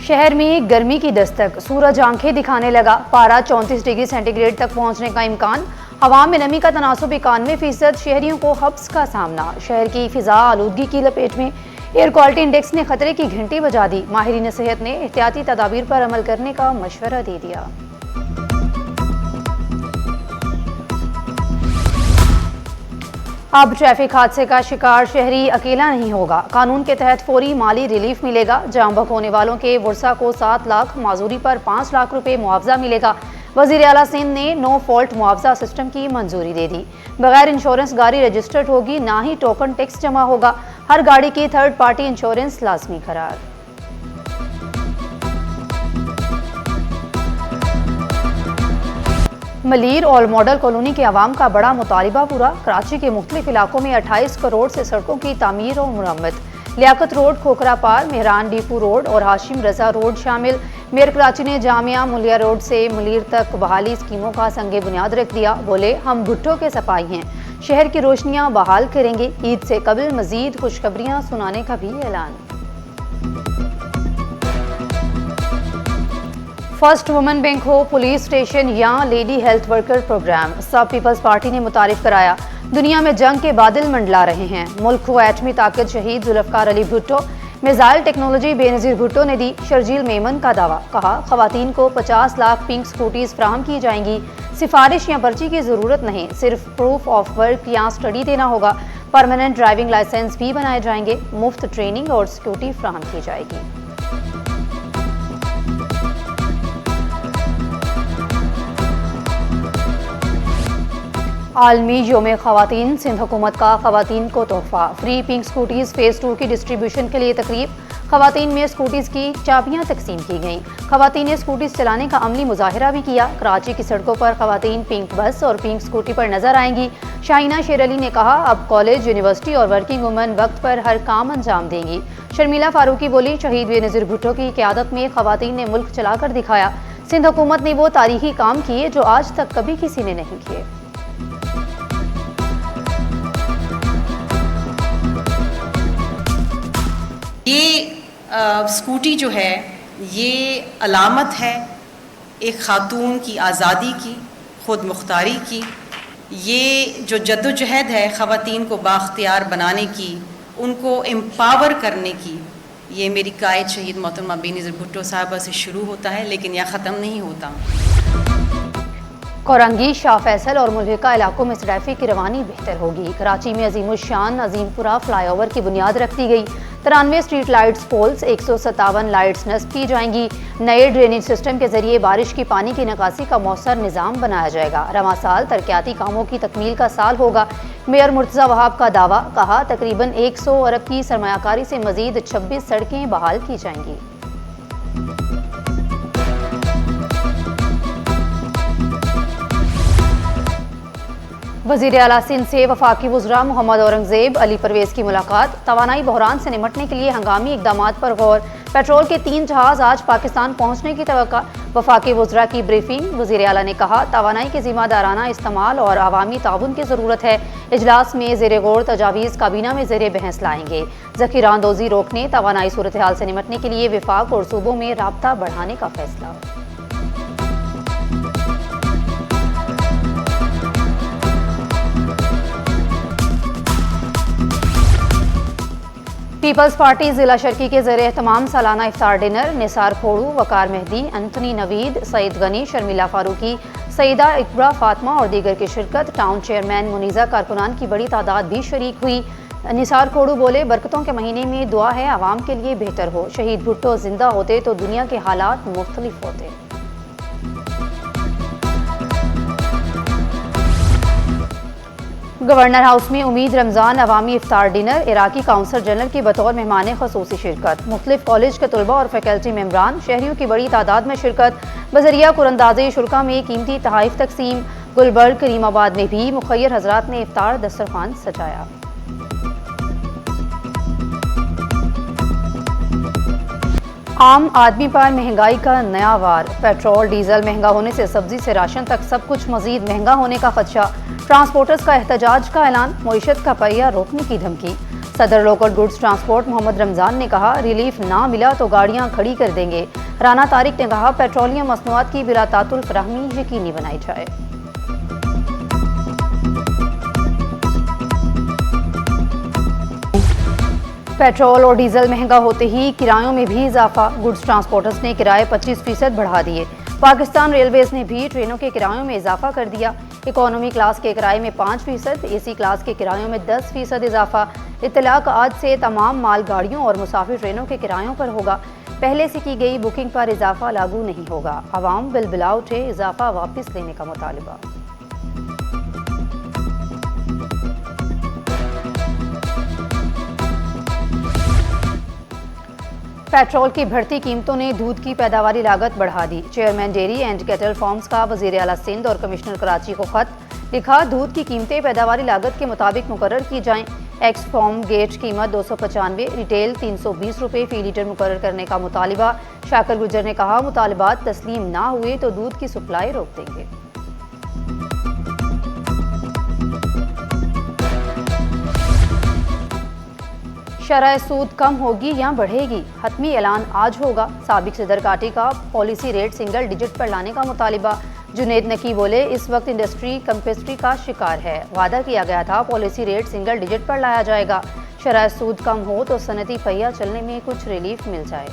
शहर में गर्मी की दस्तक, सूरज आंखें दिखाने लगा। पारा 34 डिग्री सेंटीग्रेड तक पहुंचने का इम्कान। हवा में नमी का तनासुब 91%। शहरियों को हब्स का सामना। शहर की फिजा आलूदगी की लपेट में। एयर क्वालिटी इंडेक्स ने खतरे की घंटी बजा दी। माहिरीन सेहत ने एहतियाती तदाबीर पर अमल करने का मशवरा दे दिया। अब ट्रैफिक हादसे का शिकार शहरी अकेला नहीं होगा। कानून के तहत फौरी माली रिलीफ मिलेगा। जाम बक होने वालों के वर्सा को 7 लाख, माजूरी पर 5 लाख रुपए मुआवजा मिलेगा। वजीर आला सिंध ने नो फॉल्ट मुआवजा सिस्टम की मंजूरी दे दी। बगैर इंश्योरेंस गाड़ी रजिस्टर्ड होगी, ना ही टोकन टैक्स जमा होगा। हर गाड़ी की थर्ड पार्टी इंश्योरेंस लाजमी करार। मलीर और मॉडल कॉलोनी के अवाम का बड़ा मुतालिबा पूरा। कराची के मुख्तलिफ इलाकों में 28 करोड़ से सड़कों की तामीर और मुरम्मत। लियाकत रोड, खोखरा पार, मेहरान डीपू रोड और हाशिम रजा रोड शामिल। मेयर कराची ने जामिया मुलिया रोड से मलीर तक बहाली स्कीमों का संगे बुनियाद रख दिया। बोले, हम भुट्टो के सफाई हैं, शहर की रोशनियां बहाल करेंगे। ईद से कबल मजीद खुशखबरियां सुनाने का भी ऐलान। फर्स्ट वुमेन बैंक हो, पुलिस स्टेशन या लेडी हेल्थ वर्कर प्रोग्राम, सब पीपल्स पार्टी ने मुतारिफ कराया। दुनिया में जंग के बादल मंडला रहे हैं। मुल्क को एटमी ताकत शहीद जुल्फकार अली भुट्टो। मिसाइल टेक्नोलॉजी बेनज़ीर भुट्टो ने दी शर्जील मेमन का दावा। कहा, खवातीन को 50 लाख पिंक स्कूटीज फराहम की जाएंगी। सिफारिश या पर्ची की ज़रूरत नहीं, सिर्फ प्रूफ ऑफ वर्क या स्टडी देना होगा। परमानेंट ड्राइविंग लाइसेंस भी बनाए जाएंगे। मुफ्त ट्रेनिंग और सिक्योरिटी फराहम की जाएगी। आलमी योम खवातीन, सिंध हुकूमत का खवातीन को तोहफा। फ्री पिंक स्कूटीज फेज़ 2 की डिस्ट्रीब्यूशन के लिए तकरीब। खवातीन में स्कूटीज की चाबियां तकसीम की गईं। खवातीन ने स्कूटीज चलाने का अमली मुजाहिरा भी किया। कराची की सड़कों पर खवातीन पिंक बस और पिंक स्कूटी पर नजर आएंगी। शाहीना शेर अली ने कहा, अब कॉलेज, यूनिवर्सिटी और वर्किंग वुमेन वक्त पर हर काम अंजाम देंगी। शर्मिला फारूकी बोली, शहीद बेनज़ीर भुट्टो की क़यादत में खवातीन ने मुल्क चलाकर दिखाया। सिंध हुकूमत ने वो तारीखी काम किए जो आज तक कभी किसी ने नहीं किए। ये स्कूटी जो है, ये अलामत है एक ख़ातून की आज़ादी की, ख़ुद मुख्तारी की। ये जो जद्दोजहद है ख़वातीन को बाख्तियार बनाने की, उनको एम्पावर करने की, ये मेरी कायद शहीद मोहतरमा बेनज़ीर भुट्टो साहबा से शुरू होता है, लेकिन यह ख़त्म नहीं होता। कोरंगी, शाह फैसल और मुल्हिका इलाकों में ट्रैफिक की रवानी बेहतर होगी। कराची में अजीमुशान अजीमपुरा फ्लाईओवर की बुनियाद रख दी गई। 93 स्ट्रीट लाइट्स पोल्स, 157 लाइट्स नस्ब की जाएंगी। नए ड्रेनेज सिस्टम के जरिए बारिश की पानी की निकासी का मौसर निज़ाम बनाया जाएगा। रवा साल तरक्याती कामों की तकमील का साल होगा। मेयर मुर्तज़ा वहाब का दावा। कहा, तकरीबन 100 अरब की सरमायाकारी से मजीद 26 सड़कें बहाल की जाएंगी। वज़ीर आला सिंध से वफाकी वज़रा मोहम्मद औरंगज़ेब अली परवेज़ की मुलाकात। तवानाई बहरान से निमटने के लिए हंगामी इक़दामात पर गौर। पेट्रोल के 3 जहाज़ आज पाकिस्तान पहुँचने की तवक्का। वफाकी वज़रा की ब्रीफिंग। वज़ीर आला ने कहा, तवानाई के ज़िम्मेदाराना इस्तेमाल और अवामी ताउन की ज़रूरत है। इजलास में ज़ेरे गौर तजावीज़ काबीना में ज़ेरे बहस लाएंगे। ज़ख़ीरा अंदोज़ी रोकने, तवानाई सूरत हाल से निमटने के लिए विफाक और सूबों में राब्ता बढ़ाने का फैसला। पीपल्स पार्टी जिला शर्की के ज़रिए तमाम सालाना इफ्तार डिनर। निसार खोड़ू, वकार मेहदी, अंथनी नवीद, सईद गनी, शर्मिला फारूकी, सईदा इकबरा फातमा और दीगर की शिरकत। टाउन चेयरमैन मुनीज़ा कारकुनान की बड़ी तादाद भी शरीक हुई। निसार खोड़ू बोले, बरकतों के महीने में दुआ है आवाम के लिए बेहतर हो। शहीद भुट्टो जिंदा होते तो दुनिया के हालात मुख्तलिफ होते। गवर्नर हाउस में उम्मीद रमज़ान अवामी इफ्तार डिनर। इराकी काउंसल जनरल की बतौर मेहमान खसूसी शिरकत। मुख्तलिफ कॉलेज के तलबा और फैकल्टी मेम्बरान, शहरियों की बड़ी तादाद में शिरकत। बजरिया कुरंदाज़े शुल्का में कीमती तहाइफ तकसीम। गुलबर्ग, करीमाबाद में भी मुखय्यर हजरात ने इफ्तार दस्तरखान सजाया। आम आदमी पर महंगाई का नया वार। पेट्रोल डीजल महंगा होने से सब्जी से राशन तक सब कुछ मजीद महंगा होने का खदशा। ट्रांसपोर्टर्स का एहतजाज का ऐलान। मईशत का पहिया रोकने की धमकी। सदर local goods transport Mohammad Ramzan ने कहा, रिलीफ ना मिला तो गाड़ियां खड़ी कर देंगे। राना तारिक ने कहा, पेट्रोलियम मसनूआत की बिला तातुल फराहमी यकीनी बनाई जाए। पेट्रोल और डीजल महंगा होते ही किरायों में भी इजाफा। गुड्स ट्रांसपोर्टर्स ने किराए 25% बढ़ा दिए। पाकिस्तान रेलवेज ने भी ट्रेनों के किरायों में इजाफा कर दिया। इकोनॉमी क्लास के किराए में 5%, एसी क्लास के किरायों में 10% इजाफा। इत्तलाक आज से तमाम मालगाड़ियों और मुसाफिर ट्रेनों के किरायों पर होगा। पहले से की गई बुकिंग पर इजाफा लागू नहीं होगा। आवाम बिलबिला उठे, इजाफा वापस लेने का मुतालबा। पेट्रोल की बढ़ती कीमतों ने दूध की पैदावारी लागत बढ़ा दी। Chairman dairy and cattle farms का वज़ीर आला सिंध और कमिश्नर कराची को खत लिखा, दूध की कीमतें पैदावारी लागत के मुताबिक मुकर्रर की जाएं। एक्स फॉर्म गेट कीमत 295, रिटेल 320 रुपये फी लीटर मुकर्रर करने का मुतालिबा। शाकर गुजर ने कहा, मुतालिबात तस्लीम ना हुए तो दूध की सप्लाई रोक देंगे। शरह सूद कम होगी या बढ़ेगी, हतमी ऐलान आज होगा। साबिक सदर काटी का पॉलिसी रेट सिंगल डिजिट पर लाने का मुतालिबा। जुनेद नकी बोले, इस वक्त इंडस्ट्री कंपेस्ट्री का शिकार है। वादा किया गया था पॉलिसी रेट सिंगल डिजिट पर लाया जाएगा। शरह सूद कम हो तो सनती पहिया चलने में कुछ रिलीफ मिल जाए।